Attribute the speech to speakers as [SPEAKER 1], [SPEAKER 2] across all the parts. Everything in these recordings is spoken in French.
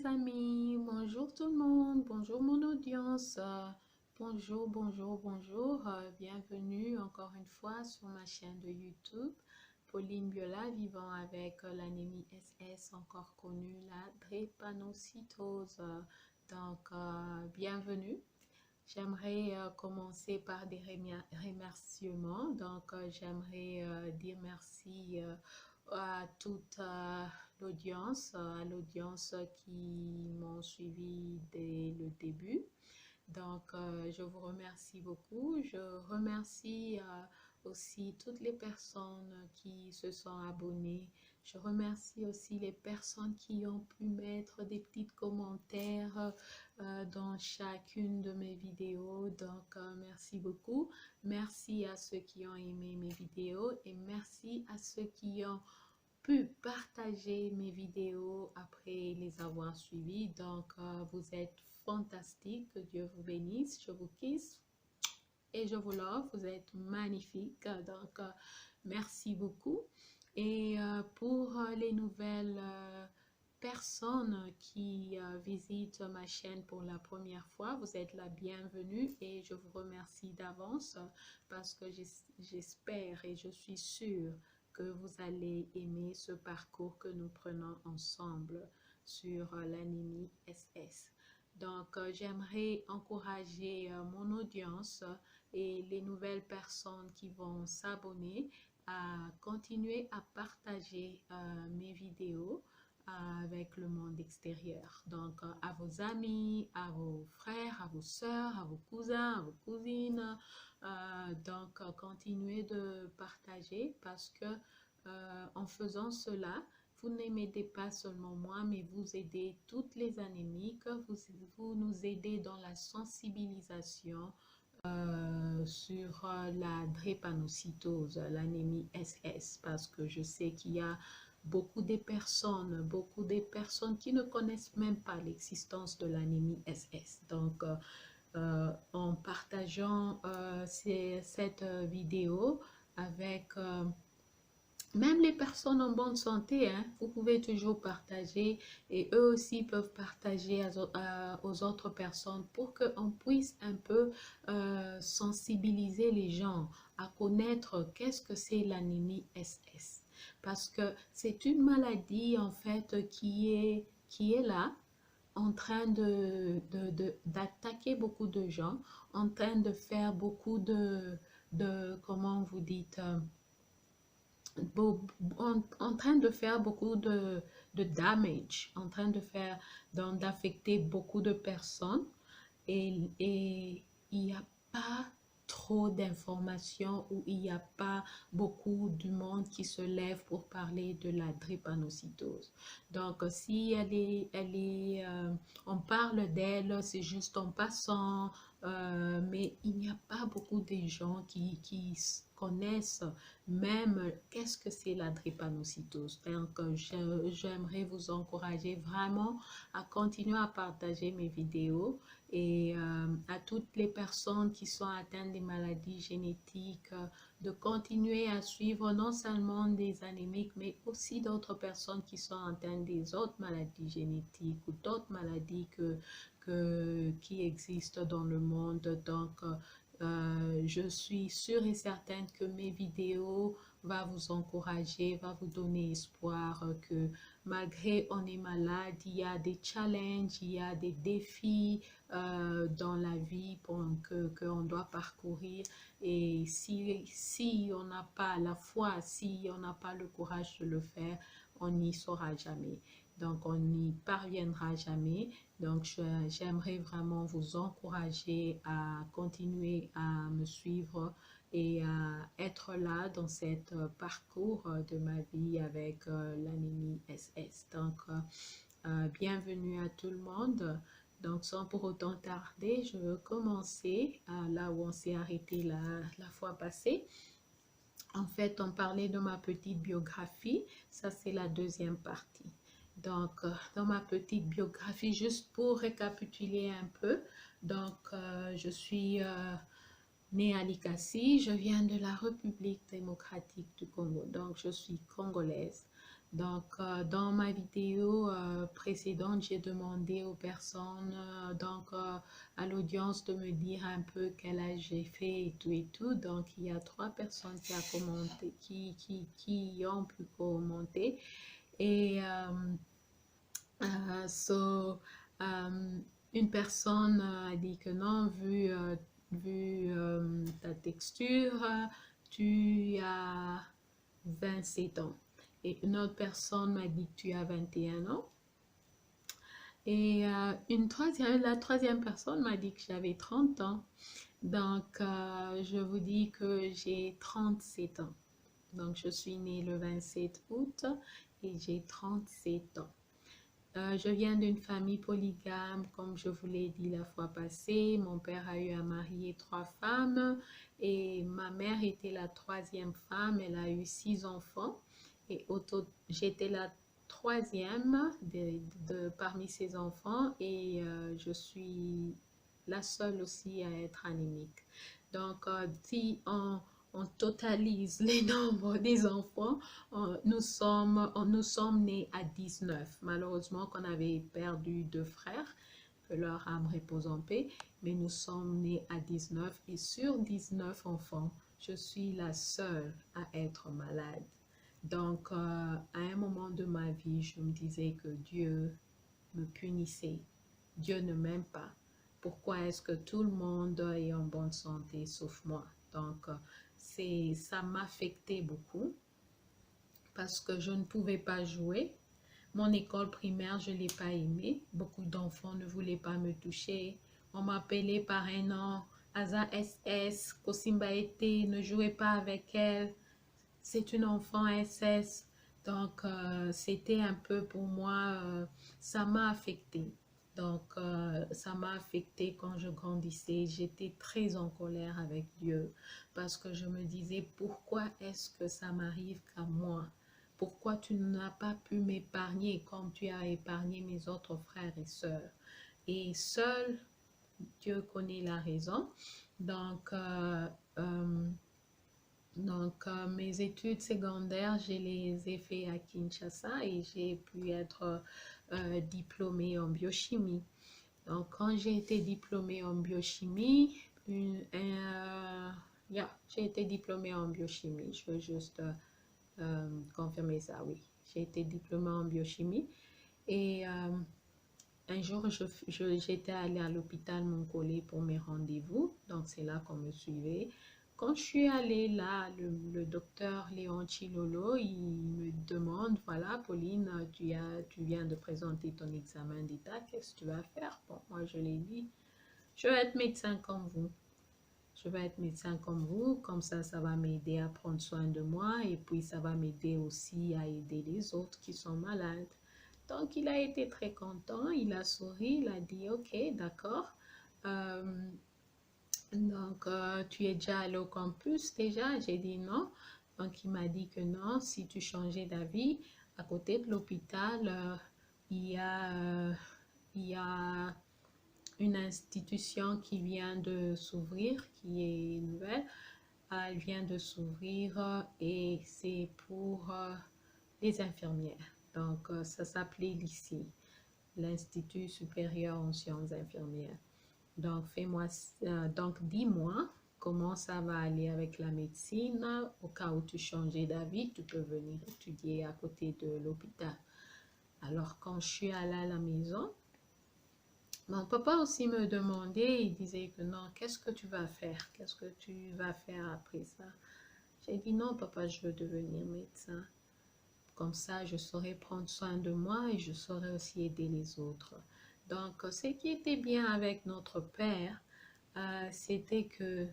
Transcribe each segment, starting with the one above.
[SPEAKER 1] mes amis, bonjour tout le monde, bonjour mon audience, bonjour, bienvenue encore une fois sur ma chaîne de YouTube, Pauline Biola, vivant avec l'anémie SS, encore connue la drépanocytose. Bienvenue. J'aimerais commencer par des remerciements. J'aimerais dire merci à toute l'audience, à l'audience qui m'ont suivi dès le début. Je vous remercie beaucoup. Je remercie aussi toutes les personnes qui se sont abonnées. Je remercie aussi les personnes qui ont pu mettre des petits commentaires dans chacune de mes vidéos. Merci beaucoup. Merci à ceux qui ont aimé mes vidéos et merci à ceux qui ont pu partager mes vidéos après les avoir suivies. Vous êtes fantastiques. Que Dieu vous bénisse. Je vous kiss et je vous love. Vous êtes magnifiques. Merci beaucoup. Et pour les nouvelles personnes qui visitent ma chaîne pour la première fois, vous êtes la bienvenue et je vous remercie d'avance parce que j'espère et je suis sûre que vous allez aimer ce parcours que nous prenons ensemble sur l'anémie SS. J'aimerais encourager mon audience et les nouvelles personnes qui vont s'abonner à continuer à partager mes vidéos avec le monde extérieur. À vos amis, à vos frères, à vos sœurs, à vos cousins, à vos cousines. Continuez de partager parce que en faisant cela, vous n'aidez pas seulement moi, mais vous aidez toutes les anémiques. Vous nous aidez dans la sensibilisation sur la drépanocytose, l'anémie SS, parce que je sais qu'il y a beaucoup de personnes qui ne connaissent même pas l'existence de l'anémie SS. En partageant cette vidéo avec même les personnes en bonne santé, hein, vous pouvez toujours partager et eux aussi peuvent partager aux autres personnes pour qu'on puisse un peu sensibiliser les gens à connaître qu'est-ce que c'est l'anémie SS. Parce que c'est une maladie en fait qui est là en train d'attaquer beaucoup de gens, en train de faire beaucoup comment vous dites, en train de faire beaucoup de damage, en train de faire, d'affecter beaucoup de personnes et il n'y a pas trop d'informations ou il n'y a pas beaucoup du monde qui se lève pour parler de la drépanocytose. Si on parle d'elle, c'est juste en passant, mais il n'y a pas beaucoup de gens qui connaissent même qu'est-ce que c'est la drépanocytose. J'aimerais vous encourager vraiment à continuer à partager mes vidéos et à toutes les personnes qui sont atteintes des maladies génétiques, de continuer à suivre non seulement des anémiques, mais aussi d'autres personnes qui sont atteintes des autres maladies génétiques ou d'autres maladies qui existent dans le monde. Je suis sûre et certaine que mes vidéos vont vous encourager, va vous donner espoir que malgré on est malade, il y a des challenges, il y a des défis dans la vie qu'on doit parcourir. Et si on n'a pas la foi, si on n'a pas le courage de le faire, on n'y saura jamais. On n'y parviendra jamais. J'aimerais vraiment vous encourager à continuer à me suivre et à être là dans cet parcours de ma vie avec l'anémie SS. Bienvenue à tout le monde. Sans pour autant tarder, je veux commencer là où on s'est arrêté la fois passée. En fait, on parlait de ma petite biographie. Ça, c'est la deuxième partie. Dans ma petite biographie, juste pour récapituler un peu, je suis née à Likasi, je viens de la République démocratique du Congo, donc je suis congolaise. Donc, dans ma vidéo précédente, j'ai demandé aux personnes, à l'audience de me dire un peu quel âge j'ai fait et tout et tout. Donc, il y a 3 personnes qui, qui ont pu commenter. Et so, une personne a dit que non, vu ta texture, tu as 27 ans. Et une autre personne m'a dit que tu as 21 ans. Et la troisième personne m'a dit que j'avais 30 ans. Donc, je vous dis que j'ai 37 ans. Donc, je suis née le 27 août et j'ai 37 ans. Je viens d'une famille polygame, comme je vous l'ai dit la fois passée. Mon père a eu à marier 3 femmes et ma mère était la 3e femme. Elle a eu 6 enfants et j'étais la 3e parmi ses enfants et je suis la seule aussi à être anémique. Donc, si on totalise les nombres des enfants, nous sommes nés à 19. Malheureusement qu'on avait perdu 2 frères, que leur âme repose en paix, mais nous sommes nés à 19 et sur 19 enfants, je suis la seule à être malade. Donc, à un moment de ma vie, je me disais que Dieu me punissait. Dieu ne m'aime pas. Pourquoi est-ce que tout le monde est en bonne santé sauf moi? Donc, ça m'affectait beaucoup parce que je ne pouvais pas jouer. Mon école primaire, je ne l'ai pas aimée. Beaucoup d'enfants ne voulaient pas me toucher. On m'appelait par un nom, Aza SS, Kosimba Ete, ne jouez pas avec elle. C'est une enfant SS. Donc, c'était un peu pour moi, ça m'a affectée. Donc, ça m'a affectée quand je grandissais. J'étais très en colère avec Dieu parce que je me disais, pourquoi est-ce que ça m'arrive qu'à moi? Pourquoi tu n'as pas pu m'épargner comme tu as épargné mes autres frères et sœurs? Et seul Dieu connaît la raison. Donc, mes études secondaires, je les ai fait à Kinshasa et j'ai pu être diplômée en biochimie. Donc, quand j'ai été diplômée en biochimie, j'ai été diplômée en biochimie. Je veux juste confirmer ça, oui. J'ai été diplômée en biochimie et un jour, j'étais allée à l'hôpital Montcollet pour mes rendez-vous. Donc, c'est là qu'on me suivait. Quand je suis allée là, le docteur Léon Chilolo, il me demande, voilà, Pauline, tu viens de présenter ton examen d'état, qu'est-ce que tu vas faire? Bon, moi, je l'ai dit, je vais être médecin comme vous. Je vais être médecin comme vous, comme ça va m'aider à prendre soin de moi et puis ça va m'aider aussi à aider les autres qui sont malades. Donc, il a été très content, il a souri, il a dit, ok, d'accord. Tu es déjà allé au campus déjà? J'ai dit non. Donc, il m'a dit que non, si tu changeais d'avis, à côté de l'hôpital, il y a une institution qui vient de s'ouvrir, qui est nouvelle. Elle vient de s'ouvrir et c'est pour les infirmières. Donc, ça s'appelait l'ICI, l'Institut supérieur en sciences infirmières. Donc, dis-moi comment ça va aller avec la médecine. Au cas où tu changeais d'avis, tu peux venir étudier à côté de l'hôpital. Alors, quand je suis allée à la maison, mon papa aussi me demandait, il disait que non, qu'est-ce que tu vas faire? Qu'est-ce que tu vas faire après ça? J'ai dit non, papa, je veux devenir médecin. Comme ça, je saurais prendre soin de moi et je saurais aussi aider les autres. Donc, ce qui était bien avec notre père, c'était que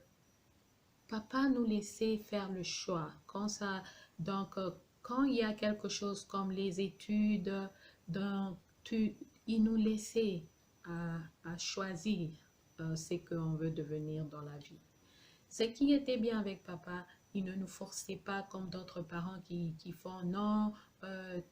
[SPEAKER 1] papa nous laissait faire le choix. Quand il y a quelque chose comme les études, donc, il nous laissait à choisir ce qu'on veut devenir dans la vie. Ce qui était bien avec papa, il ne nous forçait pas comme d'autres parents qui font non,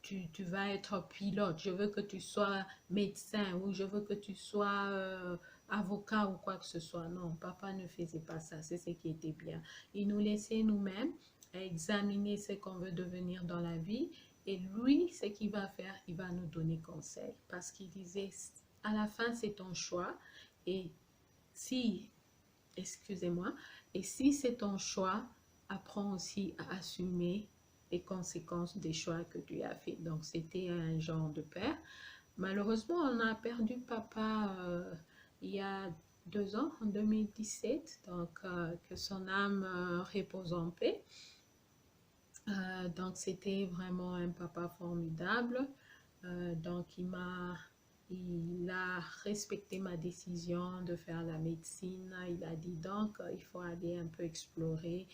[SPEAKER 1] tu vas être pilote, je veux que tu sois médecin ou je veux que tu sois avocat ou quoi que ce soit. Non, papa ne faisait pas ça, c'est ce qui était bien. Il nous laissait nous-mêmes examiner ce qu'on veut devenir dans la vie. Et lui, ce qu'il va faire, il va nous donner conseil. Parce qu'il disait, à la fin, c'est ton choix. Et si, excusez-moi, et si c'est ton choix, apprends aussi à assumer les conséquences des choix que tu as fait. Donc, c'était un genre de père. Malheureusement, on a perdu papa il y a 2 ans, en 2017. Donc, que son âme repose en paix. Donc, c'était vraiment un papa formidable. Donc, il a respecté ma décision de faire la médecine. Il a dit donc, il faut aller un peu explorer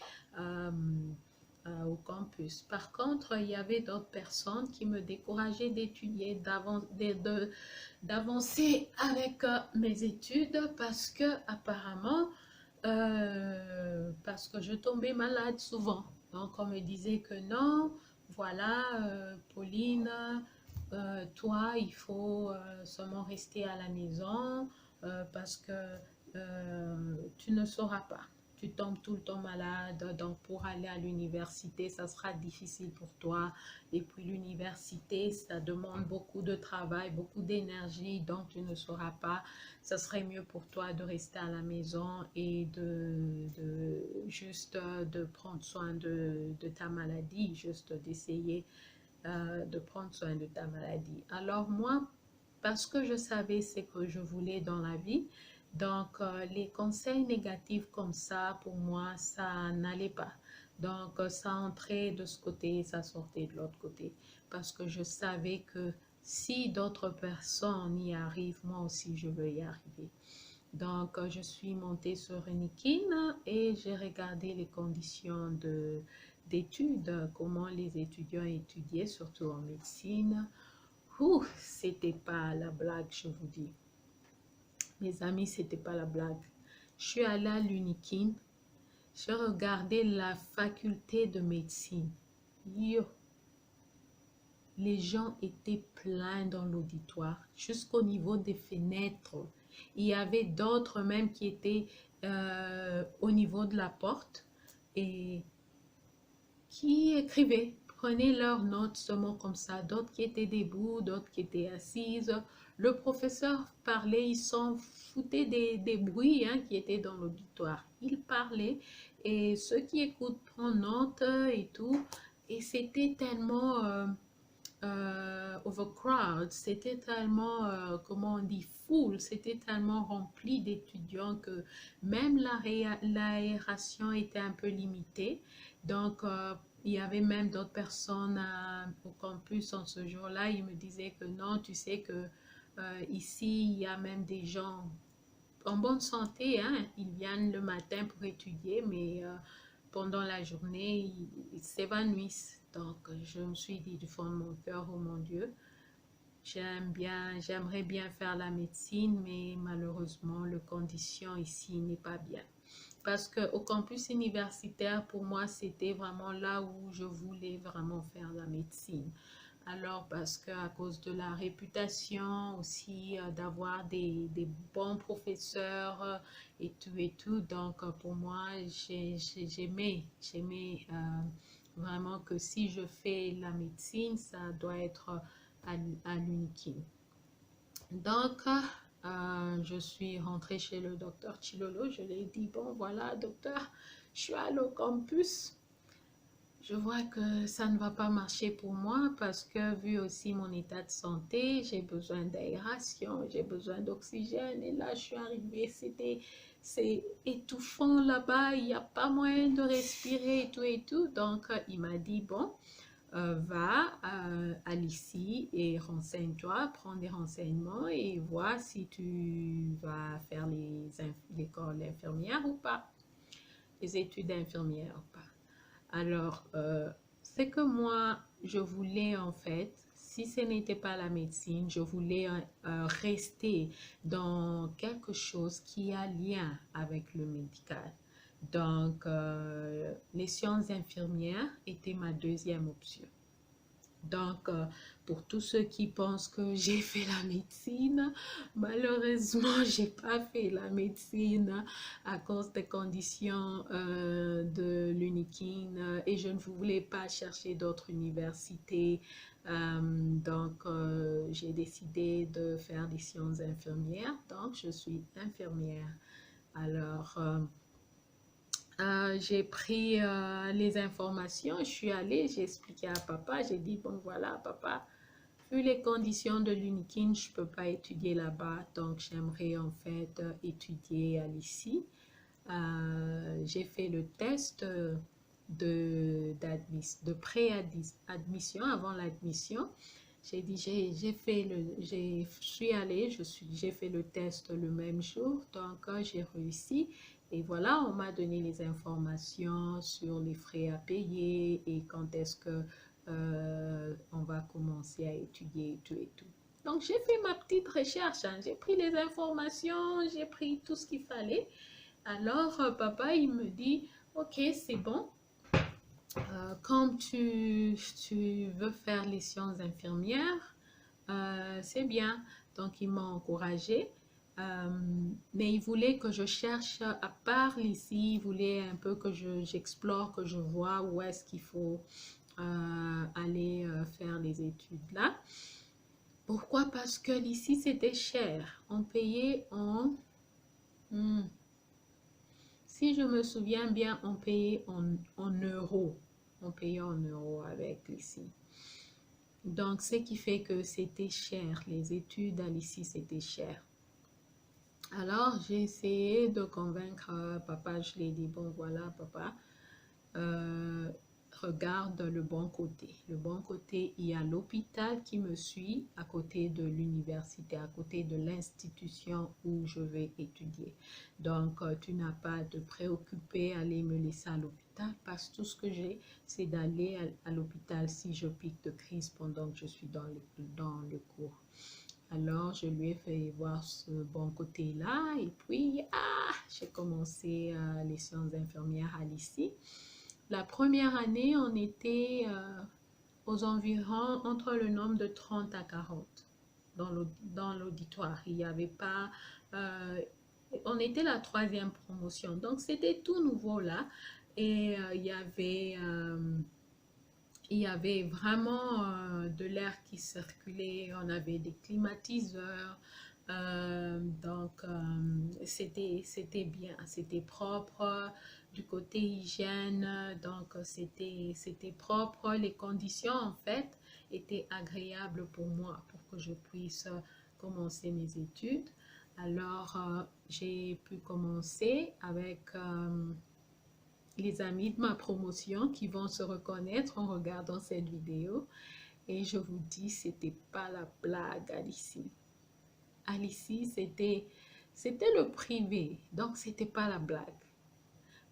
[SPEAKER 1] au campus. Par contre, il y avait d'autres personnes qui me décourageaient d'étudier, d'avancer avec mes études parce que apparemment, parce que je tombais malade souvent. Donc, on me disait que non, voilà, Pauline, toi, il faut seulement rester à la maison parce que tu ne sauras pas. Tu tombes tout le temps malade, donc pour aller à l'université, ça sera difficile pour toi. Et puis l'université, ça demande beaucoup de travail, beaucoup d'énergie, donc tu ne sauras pas. Ça serait mieux pour toi de rester à la maison et juste de prendre soin de ta maladie, juste d'essayer de prendre soin de ta maladie. Alors moi, parce que je savais ce que je voulais dans la vie, donc les conseils négatifs comme ça, pour moi, ça n'allait pas. Donc ça entrait de ce côté, ça sortait de l'autre côté. Parce que je savais que si d'autres personnes y arrivent, moi aussi je veux y arriver. Donc je suis montée sur Unikin et j'ai regardé les conditions d'études, comment les étudiants étudiaient, surtout en médecine. Ouh, c'était pas la blague, je vous dis. Mes amis, c'était pas la blague. Je suis allée à l'Unikin, j'ai regardé la faculté de médecine. Yo, les gens étaient pleins dans l'auditoire, jusqu'au niveau des fenêtres. Il y avait d'autres même qui étaient au niveau de la porte et qui écrivaient, prenaient leurs notes seulement comme ça, d'autres qui étaient debout, d'autres qui étaient assises. Le professeur parlait, il s'en foutait des bruits qui étaient dans l'auditoire. Il parlait et ceux qui écoutent prennent note et tout. Et c'était tellement overcrowded, c'était tellement, comment on dit, full, c'était tellement rempli d'étudiants que même l'aération était un peu limitée. Donc, il y avait même d'autres personnes au campus en ce jour-là. Ils me disaient que non, tu sais que ici, il y a même des gens en bonne santé, hein. Ils viennent le matin pour étudier, mais pendant la journée, ils s'évanouissent. Donc, je me suis dit du fond de mon cœur, oh mon Dieu, j'aimerais bien faire la médecine, mais malheureusement, le condition ici n'est pas bien. Parce qu'au campus universitaire, pour moi, c'était vraiment là où je voulais vraiment faire la médecine. Alors, parce qu'à cause de la réputation aussi, d'avoir des bons professeurs et tout, donc pour moi, j'aimais vraiment que si je fais la médecine, ça doit être à l'UNIKIN. Donc, je suis rentrée chez le docteur Chilolo. Je lui ai dit, bon, voilà, docteur, je suis allée au campus. Je vois que ça ne va pas marcher pour moi parce que vu aussi mon état de santé, j'ai besoin d'aération, j'ai besoin d'oxygène. Et là, je suis arrivée, c'est étouffant là-bas, il n'y a pas moyen de respirer et tout et tout. Donc, il m'a dit, bon, va à l'ICI et renseigne-toi, prends des renseignements et vois si tu vas faire l'école infirmière ou pas, les études infirmières ou pas. Alors, c'est que moi, je voulais en fait, si ce n'était pas la médecine, je voulais rester dans quelque chose qui a lien avec le médical. Donc, les sciences infirmières étaient ma deuxième option. Donc, pour tous ceux qui pensent que j'ai fait la médecine, malheureusement, j'ai pas fait la médecine à cause des conditions de l'UNIKIN et je ne voulais pas chercher d'autres universités. Donc, j'ai décidé de faire des sciences infirmières. Donc, je suis infirmière. Alors, j'ai pris les informations, je suis allée, j'ai expliqué à papa, j'ai dit, bon voilà papa, vu les conditions de l'UNIKIN, je ne peux pas étudier là-bas, donc j'aimerais en fait étudier à l'ICI. J'ai fait le test de pré-admission avant l'admission. J'ai dit, je suis allée, j'ai fait le test le même jour, donc j'ai réussi. Et voilà, on m'a donné les informations sur les frais à payer et quand est-ce que on va commencer à étudier et tout et tout. Donc, j'ai fait ma petite recherche, hein. J'ai pris les informations, j'ai pris tout ce qu'il fallait. Alors, papa, il me dit, ok, c'est bon. Comme tu veux faire les sciences infirmières, c'est bien. Donc, il m'a encouragée. Mais il voulait que je cherche à part ici, il voulait un peu que j'explore, que je vois où est-ce qu'il faut aller faire les études là. Pourquoi? Parce que ici c'était cher. On payait si je me souviens bien, on payait en euros. On payait en euros avec ici. Donc, ce qui fait que c'était cher. Les études à l'ICI, c'était cher. Alors, j'ai essayé de convaincre papa. Je lui ai dit, bon, voilà, papa, regarde le bon côté. Le bon côté, il y a l'hôpital qui me suit à côté de l'université, à côté de l'institution où je vais étudier. Donc, tu n'as pas de préoccuper à aller me laisser à l'hôpital parce que tout ce que j'ai, c'est d'aller à l'hôpital si je pique de crise pendant que je suis dans le cours. Alors, je lui ai fait voir ce bon côté-là et puis, j'ai commencé les sciences infirmières à l'ICI. La première année, on était aux environs entre le nombre de 30 à 40 dans l'auditoire. Il n'y avait pas... on était la 3e promotion, donc c'était tout nouveau là. Et il y avait vraiment de l'air qui circulait, on avait des climatiseurs, donc c'était bien, c'était propre du côté hygiène, donc c'était propre, les conditions en fait étaient agréables pour moi pour que je puisse commencer mes études. Alors j'ai pu commencer avec les amis de ma promotion qui vont se reconnaître en regardant cette vidéo. Et je vous dis, c'était pas la blague à l'ICI. À l'ICI, c'était le privé. Donc, c'était pas la blague.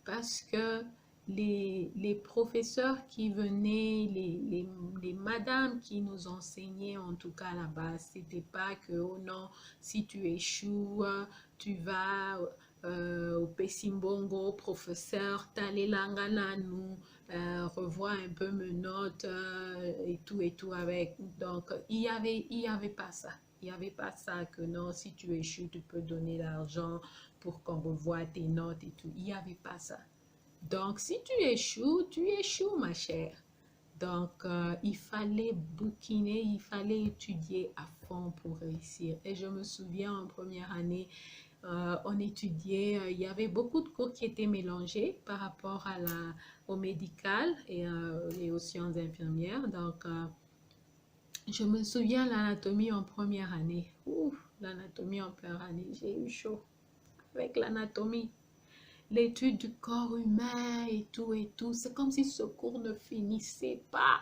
[SPEAKER 1] Parce que les professeurs qui venaient, les madames qui nous enseignaient, en tout cas là-bas, c'était pas que, oh non, si tu échoues, tu vas au Pessimbongo, professeur, Talelangana, nous revois un peu mes notes et tout avec. Donc, il y avait pas ça. Il n'y avait pas ça que non, si tu échoues, tu peux donner l'argent pour qu'on revoie tes notes et tout. Il n'y avait pas ça. Donc, si tu échoues, ma chère. Donc, il fallait bouquiner, il fallait étudier à fond pour réussir. Et je me souviens en première année, on étudiait, il y avait beaucoup de cours qui étaient mélangés par rapport au médical et aux sciences infirmières. Donc, je me souviens l'anatomie en première année. Ouf, l'anatomie en première année, j'ai eu chaud avec l'anatomie. L'étude du corps humain et tout et tout. C'est comme si ce cours ne finissait pas.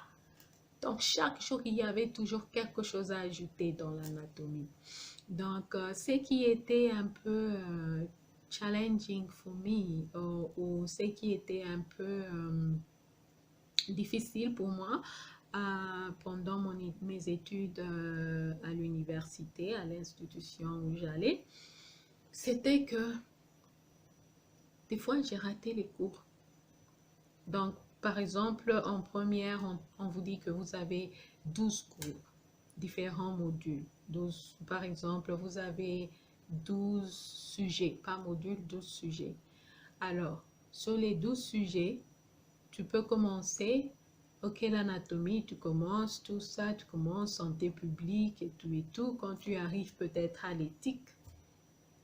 [SPEAKER 1] Donc, chaque jour, il y avait toujours quelque chose à ajouter dans l'anatomie. Donc, ce qui était un peu challenging for me, ou ce qui était un peu difficile pour moi pendant mes études à l'université, à l'institution où j'allais, c'était que des fois, j'ai raté les cours. Donc, par exemple, en première, on vous dit que vous avez 12 cours, différents modules. 12, par exemple, vous avez 12 sujets, pas modules, 12 sujets. Alors, sur les 12 sujets, tu peux commencer, ok, l'anatomie, tu commences tout ça, tu commences santé publique et tout. Quand tu arrives peut-être à l'éthique,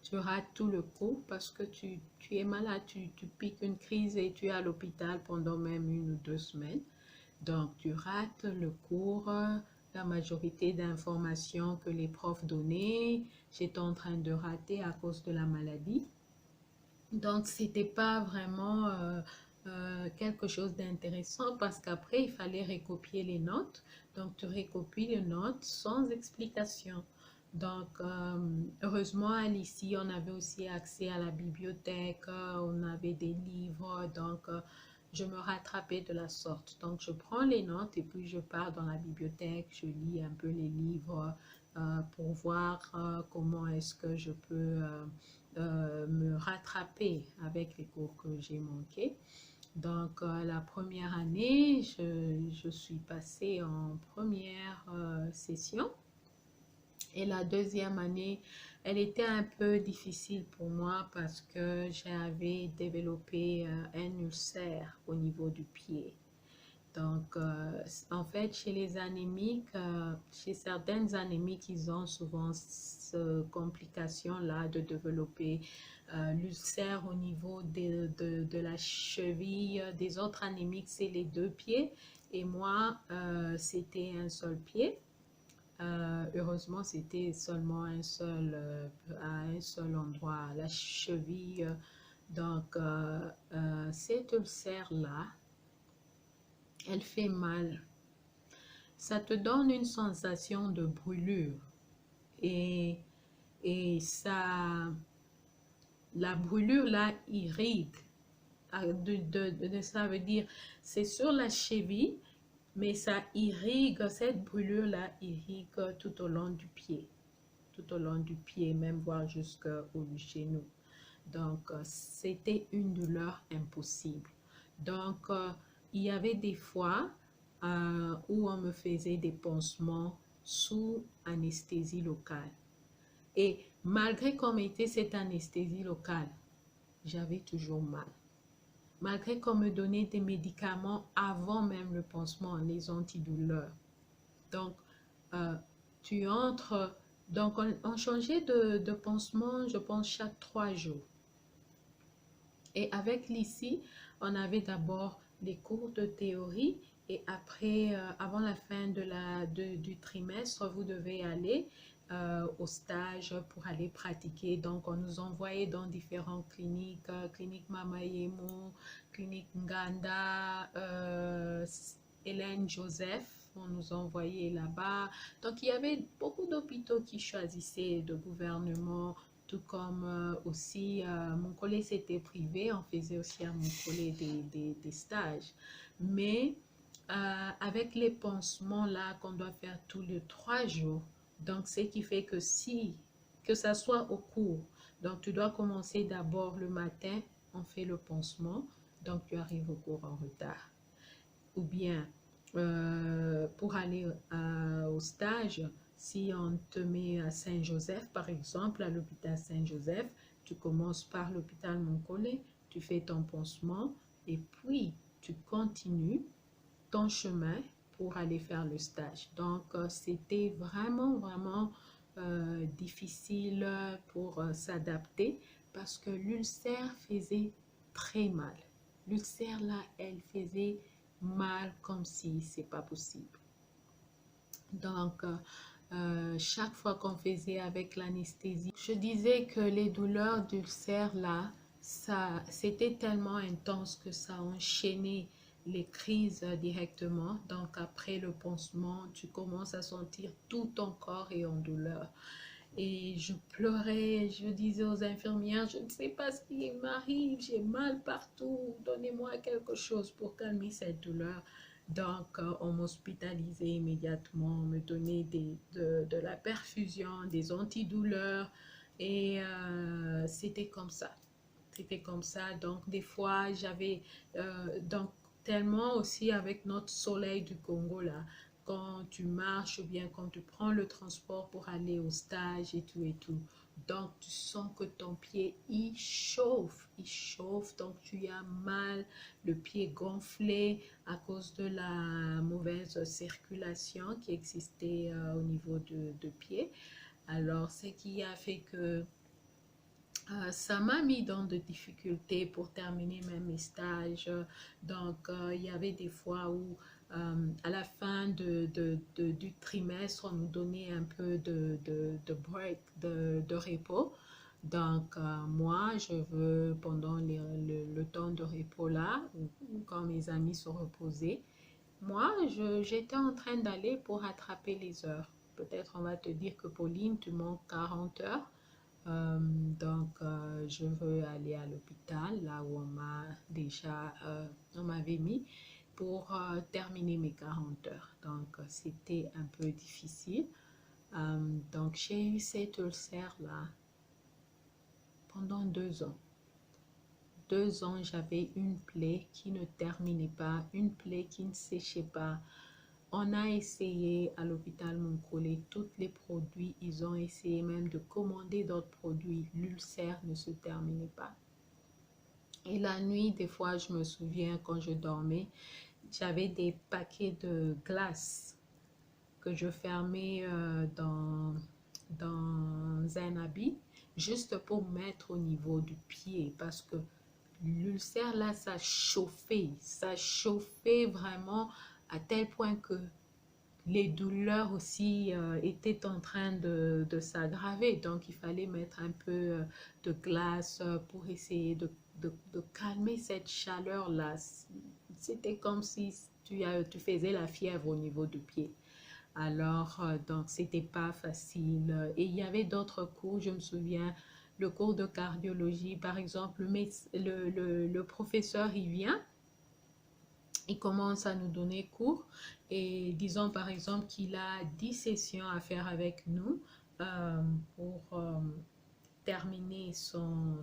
[SPEAKER 1] tu rates tout le cours parce que tu es malade, tu piques une crise et tu es à l'hôpital pendant même 1 ou 2 semaines. Donc, tu rates le cours, la majorité d'informations que les profs donnaient, j'étais en train de rater à cause de la maladie. Donc, c'était pas vraiment quelque chose d'intéressant parce qu'après, il fallait recopier les notes. Donc, tu recopies les notes sans explication. Donc, heureusement, à l'ICI, on avait aussi accès à la bibliothèque, on avait des livres. Donc, je me rattrapais de la sorte. Donc, je prends les notes et puis je pars dans la bibliothèque, je lis un peu les livres pour voir comment est-ce que je peux me rattraper avec les cours que j'ai manqués. Donc, la première année, je suis passée en première session. Et la deuxième année, elle était un peu difficile pour moi parce que j'avais développé un ulcère au niveau du pied. Donc, en fait, chez les anémiques, chez certaines anémiques, ils ont souvent cette complication-là de développer l'ulcère au niveau de la cheville. Des autres anémiques, c'est les 2 pieds. Et moi, c'était un seul pied. Heureusement, c'était seulement à un seul endroit, la cheville. Donc, cet ulcère-là, elle fait mal. Ça te donne une sensation de brûlure. Et ça, la brûlure là irrigue. Ça veut dire, c'est sur la cheville, mais ça irrigue, cette brûlure là irrigue tout au long du pied. Tout au long du pied, même voire jusqu'au genou. Donc, c'était une douleur impossible. Donc, il y avait des fois où on me faisait des pansements sous anesthésie locale. Et malgré qu'on était cette anesthésie locale, j'avais toujours mal. Malgré qu'on me donnait des médicaments avant même le pansement, les antidouleurs. Donc, tu entres... Donc, on changeait de pansement, je pense, chaque 3 jours. Et avec l'ICI, on avait d'abord les cours de théorie et après, avant la fin du trimestre, vous devez aller au stage pour aller pratiquer. Donc, on nous envoyait dans différentes cliniques, clinique Mama Yemo, clinique Nganda, Hélène Joseph. On nous envoyait là-bas. Donc, il y avait beaucoup d'hôpitaux qui choisissaient de gouvernement, tout comme aussi mon collègue c'était privé, on faisait aussi à mon collègue des stages. Mais avec les pansements là qu'on doit faire tous les 3 jours, donc ce qui fait que que ça soit au cours, donc tu dois commencer d'abord le matin, on fait le pansement, donc tu arrives au cours en retard. Ou bien pour aller au stage, si on te met à Saint-Joseph, par exemple, à l'hôpital Saint-Joseph, tu commences par l'hôpital Moncollet, tu fais ton pansement et puis tu continues ton chemin pour aller faire le stage. Donc, c'était vraiment difficile pour s'adapter parce que l'ulcère faisait très mal. L'ulcère là, elle faisait mal comme si c'est pas possible. Donc, chaque fois qu'on faisait avec l'anesthésie, je disais que les douleurs d'ulcère là, c'était tellement intense que ça enchaînait les crises directement. Donc, après le pansement, tu commences à sentir tout ton corps est en douleur. Et je pleurais, je disais aux infirmières, je ne sais pas ce qui m'arrive, j'ai mal partout, donnez-moi quelque chose pour calmer cette douleur. Donc, on m'hospitalisait immédiatement, on me donnait de la perfusion, des antidouleurs et c'était comme ça. C'était comme ça. Donc, des fois, j'avais... donc, tellement aussi avec notre soleil du Congo là. Quand tu marches ou bien quand tu prends le transport pour aller au stage et tout et tout. Donc, tu sens que ton pied, il chauffe. Donc, tu as mal, le pied gonflé à cause de la mauvaise circulation qui existait au niveau de pied. Alors, ce qui a fait que ça m'a mis dans de difficultés pour terminer même mes stages. Donc, il y avait des fois où, à la fin du trimestre, on nous donnait un peu de break, de repos. Donc, moi, je veux, pendant le temps de repos là, quand mes amis sont reposés, moi, j'étais en train d'aller pour rattraper les heures. Peut-être on va te dire que Pauline, tu manques 40 heures. Donc, je veux aller à l'hôpital, là où on m'a déjà, on m'avait mis pour terminer mes 40 heures. Donc, c'était un peu difficile. Donc, j'ai eu cette ulcère-là pendant 2 ans. 2 ans, j'avais une plaie qui ne terminait pas, une plaie qui ne séchait pas. On a essayé à l'hôpital Moncolé tous les produits. Ils ont essayé même de commander d'autres produits. L'ulcère ne se terminait pas. Et la nuit, des fois, je me souviens quand je dormais, j'avais des paquets de glace que je fermais dans un habit juste pour mettre au niveau du pied parce que l'ulcère là, ça chauffait vraiment à tel point que les douleurs aussi étaient en train de s'aggraver. Donc, il fallait mettre un peu de glace pour essayer de calmer cette chaleur-là. C'était comme si tu faisais la fièvre au niveau du pied. Alors, donc, c'était pas facile. Et il y avait d'autres cours, je me souviens, le cours de cardiologie, par exemple, le professeur, il vient. Il commence à nous donner cours et disons par exemple qu'il a 10 sessions à faire avec nous pour terminer son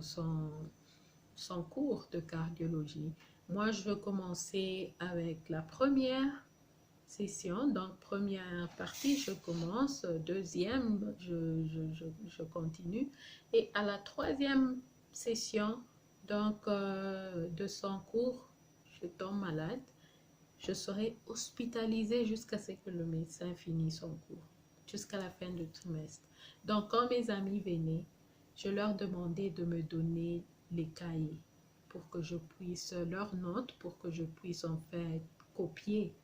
[SPEAKER 1] cours de cardiologie. Moi, je veux commencer avec la première session. Donc, première partie, je commence. Deuxième, je continue. Et à la troisième session, donc, de son cours, je tombe malade. Je serai hospitalisée jusqu'à ce que le médecin finisse son cours, jusqu'à la fin du trimestre. Donc, quand mes amis venaient, je leur demandais de me donner les cahiers pour que je puisse, leurs notes, pour que je puisse en fait copier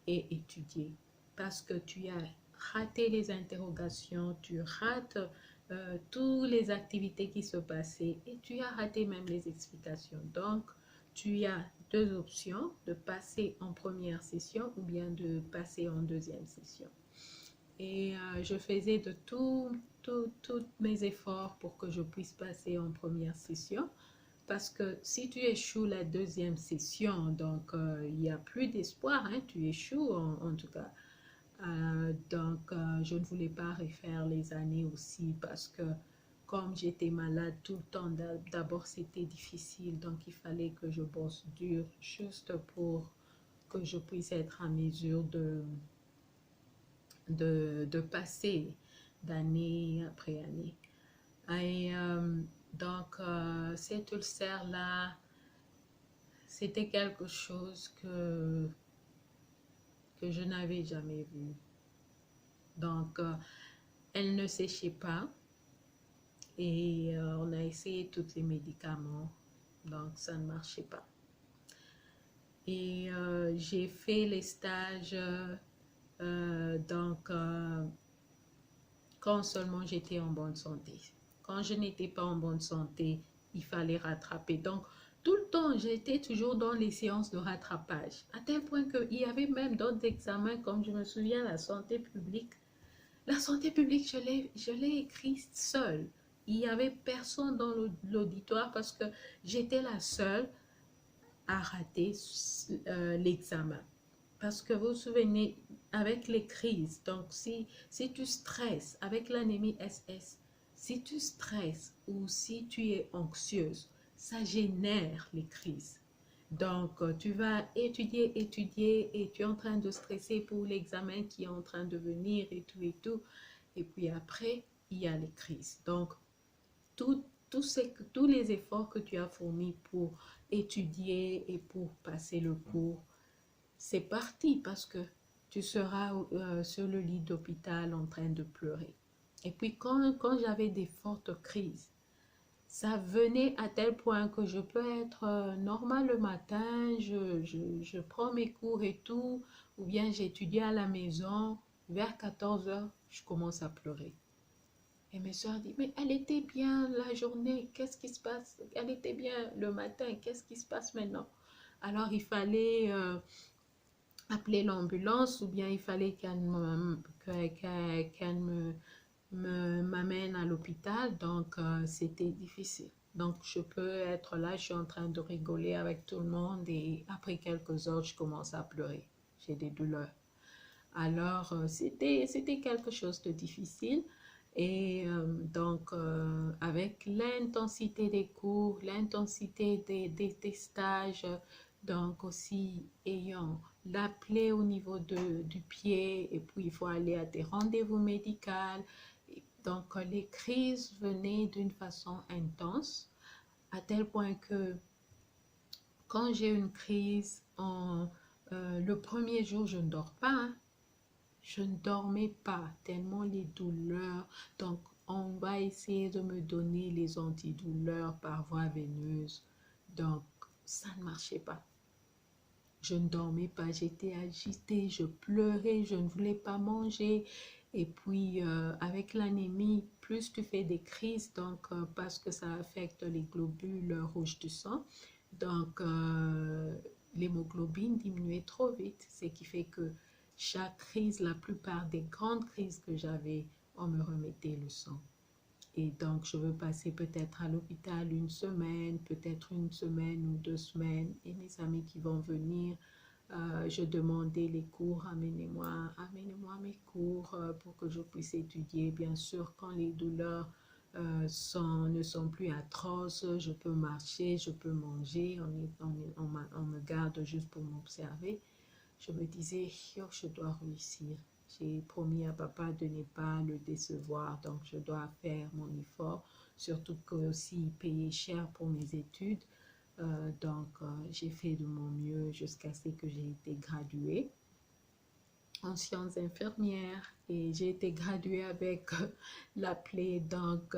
[SPEAKER 1] et étudier. Parce que tu as raté les interrogations, tu rates toutes les activités qui se passaient et tu as raté même les explications. Donc, tu as deux options, de passer en première session ou bien de passer en deuxième session. Et je faisais de tous mes efforts pour que je puisse passer en première session. Parce que si tu échoues la deuxième session, donc il n'y a plus d'espoir, hein, tu échoues en tout cas. Donc, je ne voulais pas refaire les années aussi parce que comme j'étais malade tout le temps, d'abord c'était difficile, donc il fallait que je bosse dur juste pour que je puisse être en mesure de passer d'année après année. Et donc, cette ulcère-là, c'était quelque chose que je n'avais jamais vu. Donc, elle ne séchait pas. Et on a essayé tous les médicaments, donc ça ne marchait pas. Et j'ai fait les stages, donc quand seulement j'étais en bonne santé. Quand je n'étais pas en bonne santé, il fallait rattraper. Donc, tout le temps, j'étais toujours dans les séances de rattrapage, à tel point qu'il y avait même d'autres examens, comme je me souviens, la santé publique. La santé publique, je l'ai écrit seule. Il n'y avait personne dans l'auditoire parce que j'étais la seule à rater l'examen. Parce que vous vous souvenez, avec les crises, donc si tu stresses avec l'anémie SS, si tu stresses ou si tu es anxieuse, ça génère les crises. Donc, tu vas étudier, étudier et tu es en train de stresser pour l'examen qui est en train de venir et tout et tout. Et puis après, il y a les crises. Donc, tout, tous les efforts que tu as fournis pour étudier et pour passer le cours, c'est parti parce que tu seras sur le lit d'hôpital en train de pleurer. Et puis quand j'avais des fortes crises, ça venait à tel point que je peux être normale le matin, je prends mes cours et tout, ou bien j'étudie à la maison, vers 14 heures, je commence à pleurer. Et mes soeurs disent, mais elle était bien la journée, qu'est-ce qui se passe? Elle était bien le matin, qu'est-ce qui se passe maintenant? Alors il fallait appeler l'ambulance ou bien il fallait qu'elle m'amène à l'hôpital. Donc, c'était difficile. Donc, je peux être là, je suis en train de rigoler avec tout le monde et après quelques heures, je commence à pleurer. J'ai des douleurs. Alors, c'était quelque chose de difficile. Et donc, avec l'intensité des cours, l'intensité des stages, donc aussi ayant la plaie au niveau du pied, et puis il faut aller à des rendez-vous médicaux. Donc, les crises venaient d'une façon intense, à tel point que quand j'ai une crise, le premier jour, je ne dors pas, hein. Je ne dormais pas tellement les douleurs. Donc, on va essayer de me donner les antidouleurs par voie veineuse. Donc, ça ne marchait pas. Je ne dormais pas, j'étais agitée, je pleurais, je ne voulais pas manger. Et puis, avec l'anémie, plus tu fais des crises, donc parce que ça affecte les globules rouges du sang, donc l'hémoglobine diminuait trop vite, ce qui fait que chaque crise, la plupart des grandes crises que j'avais, on me remettait le sang. Et donc, je veux passer peut-être à l'hôpital une semaine, peut-être une semaine ou 2 semaines. Et mes amis qui vont venir, je demandais les cours, amenez-moi mes cours pour que je puisse étudier. Bien sûr, quand les douleurs ne sont plus atroces, je peux marcher, je peux manger, on me garde juste pour m'observer. Je me disais, oh, je dois réussir. J'ai promis à papa de ne pas le décevoir, donc je dois faire mon effort, surtout que aussi payer cher pour mes études. Donc, j'ai fait de mon mieux jusqu'à ce que j'ai été graduée en sciences infirmières et j'ai été graduée avec la plaie. Donc,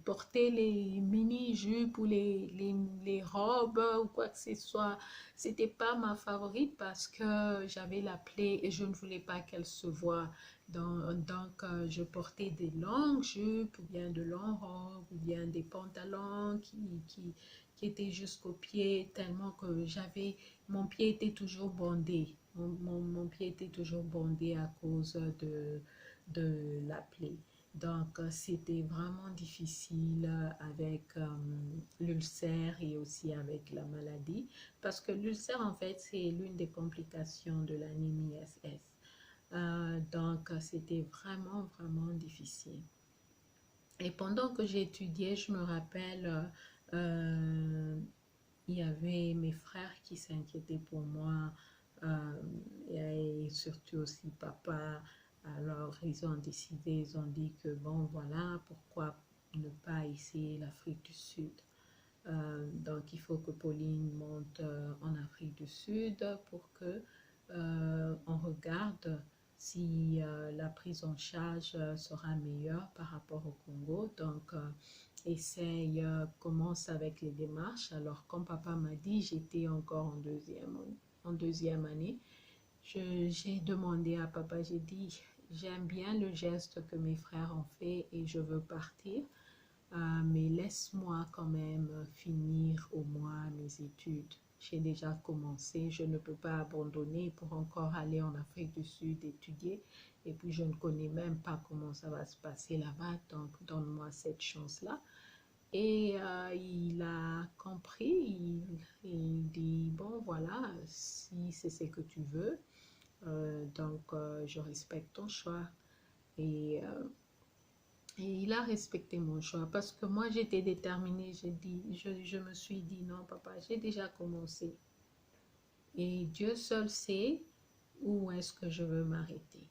[SPEAKER 1] porter les mini-jupes ou les robes ou quoi que ce soit, c'était pas ma favorite parce que j'avais la plaie et je ne voulais pas qu'elle se voie. Donc, je portais des longues jupes ou bien de longues robes ou bien des pantalons qui étaient jusqu'aux pieds tellement que mon pied était toujours bondé. Mon pied était toujours bondé à cause de la plaie. Donc, c'était vraiment difficile avec l'ulcère et aussi avec la maladie. Parce que l'ulcère, en fait, c'est l'une des complications de l'anémie SS. Donc, c'était vraiment, vraiment difficile. Et pendant que j'étudiais, je me rappelle, il y avait mes frères qui s'inquiétaient pour moi et surtout aussi papa. Alors, ils ont décidé, ils ont dit que bon, voilà, pourquoi ne pas essayer l'Afrique du Sud. Donc, il faut que Pauline monte en Afrique du Sud pour que on regarde si la prise en charge sera meilleure par rapport au Congo. Donc, essaye, commence avec les démarches. Alors, comme papa m'a dit, j'étais encore en deuxième année. J'ai demandé à papa, j'ai dit, j'aime bien le geste que mes frères ont fait et je veux partir. Mais laisse-moi quand même finir au moins mes études. J'ai déjà commencé, je ne peux pas abandonner pour encore aller en Afrique du Sud étudier. Et puis, je ne connais même pas comment ça va se passer là-bas, donc donne-moi cette chance-là. Et il a compris, il dit, bon, voilà, si c'est ce que tu veux, donc je respecte ton choix. Et et il a respecté mon choix parce que moi j'étais déterminée. Je me suis dit non, papa, j'ai déjà commencé. Et Dieu seul sait où est-ce que je veux m'arrêter.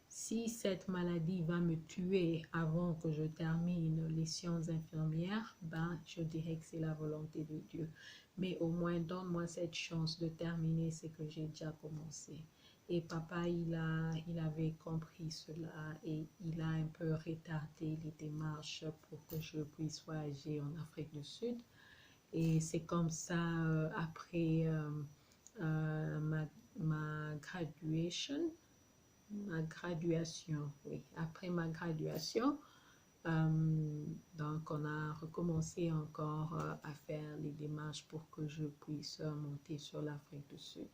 [SPEAKER 1] Si cette maladie va me tuer avant que je termine les sciences infirmières, ben, je dirais que c'est la volonté de Dieu. Mais au moins, donne-moi cette chance de terminer ce que j'ai déjà commencé. Et papa, il avait compris cela et il a un peu retardé les démarches pour que je puisse voyager en Afrique du Sud. Et c'est comme ça, après ma graduation, oui, après ma graduation, donc on a recommencé encore à faire les démarches pour que je puisse monter sur l'Afrique du Sud.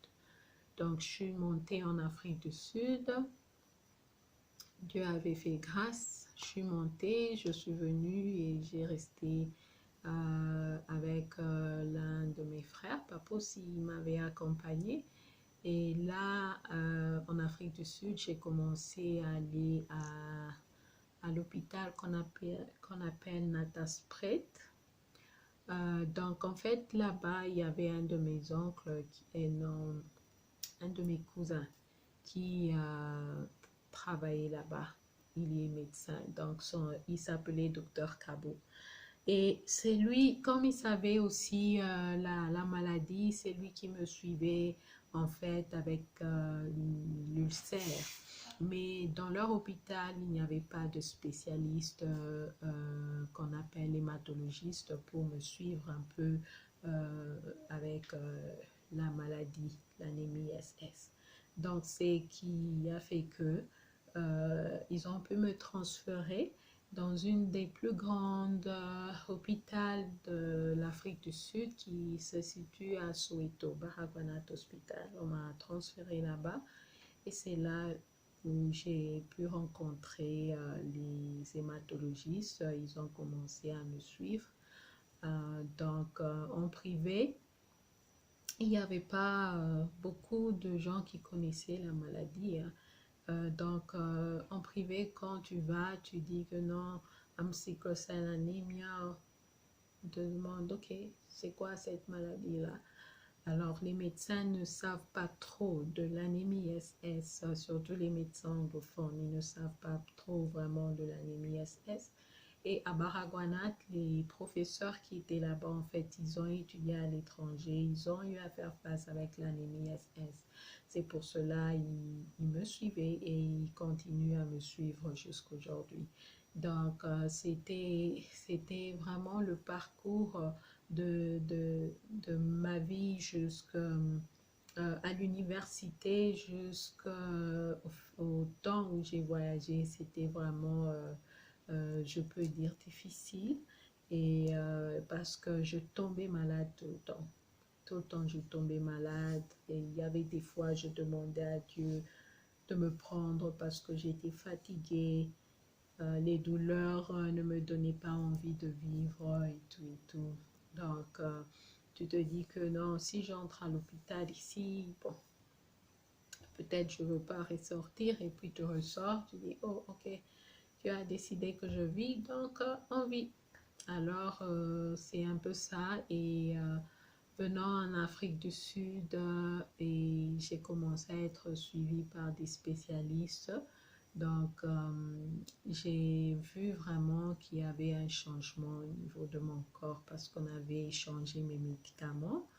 [SPEAKER 1] Donc je suis montée en Afrique du Sud, Dieu avait fait grâce, je suis montée, je suis venue et j'ai resté avec l'un de mes frères, papa aussi m'avait accompagné. Et là, en Afrique du Sud, j'ai commencé à aller à l'hôpital qu'on appelle Nataspret. Donc, en fait, là-bas, il y avait un de mes oncles, un de mes cousins qui travaillait là-bas. Il est médecin, donc il s'appelait Docteur Cabo. Et c'est lui, comme il savait aussi la maladie, c'est lui qui me suivait en fait avec l'ulcère. Mais dans leur hôpital, il n'y avait pas de spécialiste qu'on appelle hématologiste pour me suivre un peu avec la maladie, l'anémie SS. Donc, c'est qui a fait que ils ont pu me transférer dans une des plus grandes hôpitaux de l'Afrique du Sud qui se situe à Soweto, Baragwanath Hospital. On m'a transféré là-bas et c'est là où j'ai pu rencontrer les hématologistes. Ils ont commencé à me suivre. Donc, en privé, il n'y avait pas beaucoup de gens qui connaissaient la maladie. Donc, en privé, quand tu vas, tu dis que non, I'm sickle cell anemia, on te demande, ok, c'est quoi cette maladie-là? Alors, les médecins ne savent pas trop de l'anémie SS, surtout les médecins anglophones, ils ne savent pas trop vraiment de l'anémie SS. Et à Baragwanath, les professeurs qui étaient là-bas, en fait, ils ont étudié à l'étranger, ils ont eu à faire face avec l'anémie SS. C'est pour cela ils me suivaient et ils continuent à me suivre jusqu'aujourd'hui. Donc, c'était vraiment le parcours de ma vie jusqu'à l'université, jusqu'au temps où j'ai voyagé. C'était vraiment, je peux dire, difficile. Et parce que je tombais malade tout le temps. Tout le temps, je tombais malade. Et il y avait des fois, je demandais à Dieu de me prendre parce que j'étais fatiguée. Les douleurs ne me donnaient pas envie de vivre et tout et tout. Donc, tu te dis que non, si j'entre à l'hôpital ici, bon, peut-être je ne veux pas ressortir et puis tu ressors, tu dis, oh, ok, tu as décidé que je vis, donc on vit. Alors, c'est un peu ça. Et venant en Afrique du Sud, et j'ai commencé à être suivie par des spécialistes. Donc, j'ai vu vraiment qu'il y avait un changement au niveau de mon corps parce qu'on avait changé mes médicaments.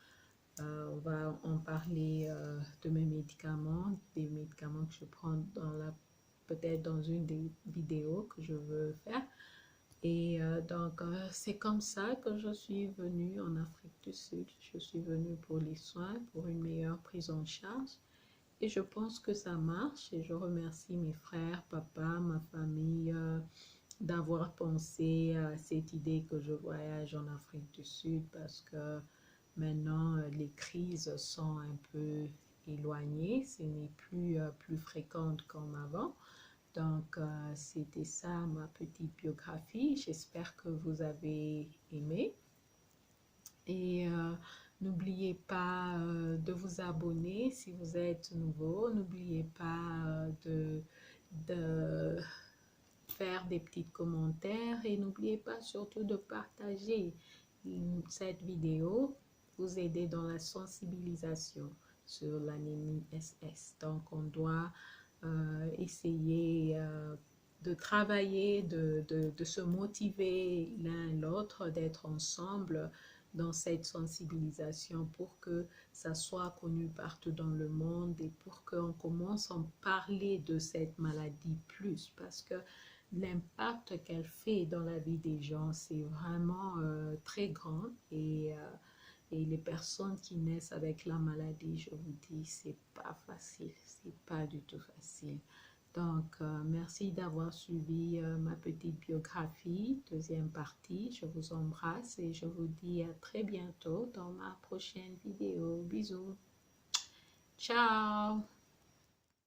[SPEAKER 1] On va en parler de mes médicaments, des médicaments que je prends peut-être dans une des vidéos que je veux faire. Et donc, c'est comme ça que je suis venue en Afrique du Sud. Je suis venue pour les soins, pour une meilleure prise en charge. Et je pense que ça marche et je remercie mes frères, papa, ma famille d'avoir pensé à cette idée que je voyage en Afrique du Sud parce que maintenant les crises sont un peu éloignées, ce n'est plus fréquente comme avant. Donc c'était ça ma petite biographie, j'espère que vous avez aimé. Et n'oubliez pas de vous abonner si vous êtes nouveau. N'oubliez pas de faire des petits commentaires et n'oubliez pas surtout de partager cette vidéo vous aider dans la sensibilisation sur l'anémie SS. Donc, on doit essayer de travailler, de se motiver l'un l'autre, d'être ensemble dans cette sensibilisation pour que ça soit connu partout dans le monde et pour qu'on commence à en parler de cette maladie plus, parce que l'impact qu'elle fait dans la vie des gens, c'est vraiment très grand et les personnes qui naissent avec la maladie, je vous dis, c'est pas facile, c'est pas du tout facile. Donc, merci d'avoir suivi ma petite biographie, deuxième partie. Je vous embrasse et je vous dis à très bientôt dans ma prochaine vidéo. Bisous. Ciao.